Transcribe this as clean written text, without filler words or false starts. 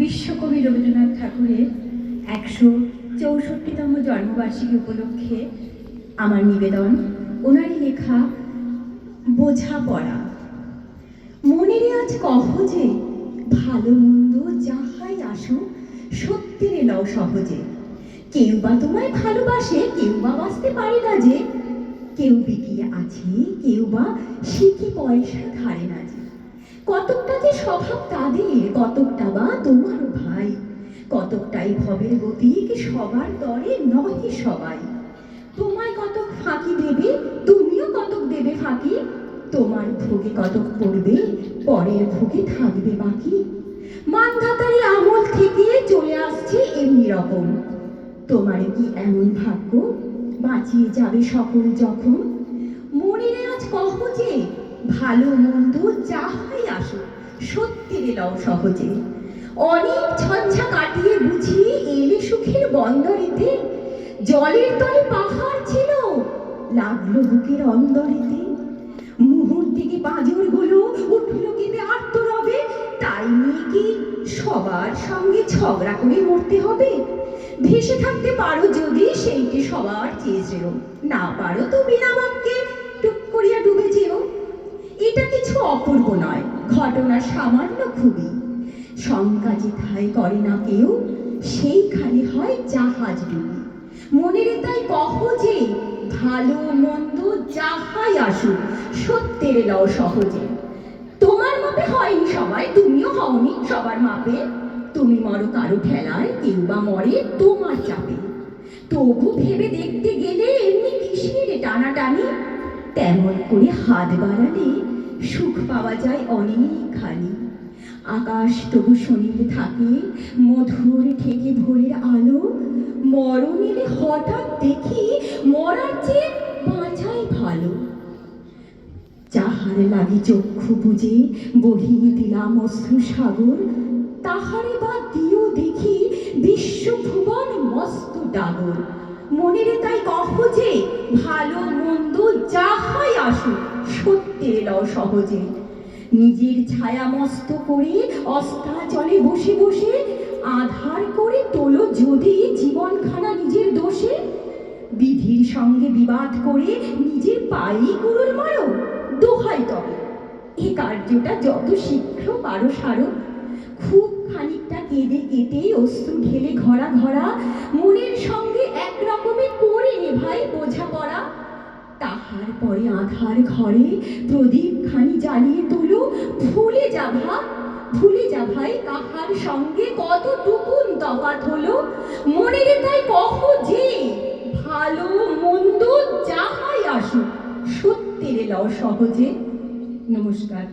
বিশ্বকবি রবীন্দ্রনাথ ঠাকুরের ১৬৪তম জন্মবার্ষিকী উপলক্ষে আমার নিবেদন ওনারই লেখা বোঝাপড়া। মনের আজ কহ যে ভালো মন্দ যাহাই আসুক সত্যের লও সহজে। কেউ বা তোমায় ভালোবাসে, কেউ বা বাঁচতে পারে না যে, কেউ বিকিয়ে আছে, কেউ বা শিখে পয়সা ধারে না যে। কতকটা যে স্বভাব তাদের, কতকটা বা তোমার ভাই, কতকটাই ভবের গতিক সবার তরে নহে সবাই। তোমায় কতক ফাঁকি দেবে, তুমিও কতক দেবে ফাঁকি। তোমার ভোগে কতক পড়বে, পরের ভোগে থাকবে বাকি। মানধাতারি আমল থেকে চলে আসছে এমনি রকম। তোমার কি এমন ভাগ্য বাঁচিয়ে যাবে সকল যখন? মনের আজ কহ যে ভালো মন্দ যাহাই আসুক সত্যের লও সহজে। অনেক ঝঞ্ঝা কাটিয়ে বুঝি এলে সুখের বন্দরেতে। জলের তলে পাহাড় ছিল, লাগলো বুকের অন্দরেতে। মুহূর্তে পাঁজর গুলো উঠল কেঁপে আর্তরবে। তাই নিয়ে কি সবার সঙ্গে ঝগড়া করে মরতে হবে? ভেসে থাকতে পারো যদি সেইটি সবার চেয়ে যেও, না পারো তো বিনা বাক্যে টুক করিয়া ডুবে যেও। এটা কিছু অপূর্ব নয়, ঘটনা সামান্য খুবই। শঙ্কা যেথায় করে না কেউ, সেইখানে হয় জাহাজ ডুবি। মনের তাই কহ যে ভালো মন্দ যাহাই আসুক সত্যের লও সহজে। তোমার মাপে হয়নি সবাই, তুমিও হওনি সবার মাপে। তুমি মরো কারো ঠেলায়, কেউ বা মরে তোমার চাপে। তবু ভেবে দেখতে গেলে এমনি কিসের টানাটানি? তেমন করে হাত বাড়ালে সুখ পাওয়া যায় অনেকখানি। আকাশ তবু শনিতে থাকে, মধুর ঠেকে ভোরের আলো। মরণ এলে হঠাৎ দেখি মরার চেয়ে বাঁচাই ভালো। যাহার লাগি চক্ষু বুঝে বহিয়ে দিলাম অশ্রু সাগর, তাহারে বা দিও দেখি বিশ্বভুবন মস্ত ডাগর। মনের তাই কহ যে ভালো মন্দ যাহাই আসুক সত্যের লও সহজে। নিজের ছায়া মস্ত করে অস্তা জলে বসে বসে আধার করে তোলো যদি জীবনখানা নিজের দোষে। বিধির সঙ্গে বিবাদ করে নিজের পায়েই কুড়ুল মারো, দোহাই তবে এ কার্যটা যত শীঘ্র পারো সারো। খুব খানিকটা কেঁদে কেটে অশ্রু ঢেলে ঘরা ঘরা মনের সঙ্গে একরকমে করে নেভাই বোঝাপড়া। তাহার পরে আধার ঘরে প্রদীপ খানি জ্বালিয়ে তোলো। ভুলে যা ভাই কাহার সঙ্গে কতটুকুন তফাৎ হলো। মনের তাই কহ যে ভালো মন্দ যাহাই আসুক সত্যের লও সহজে। নমস্কার।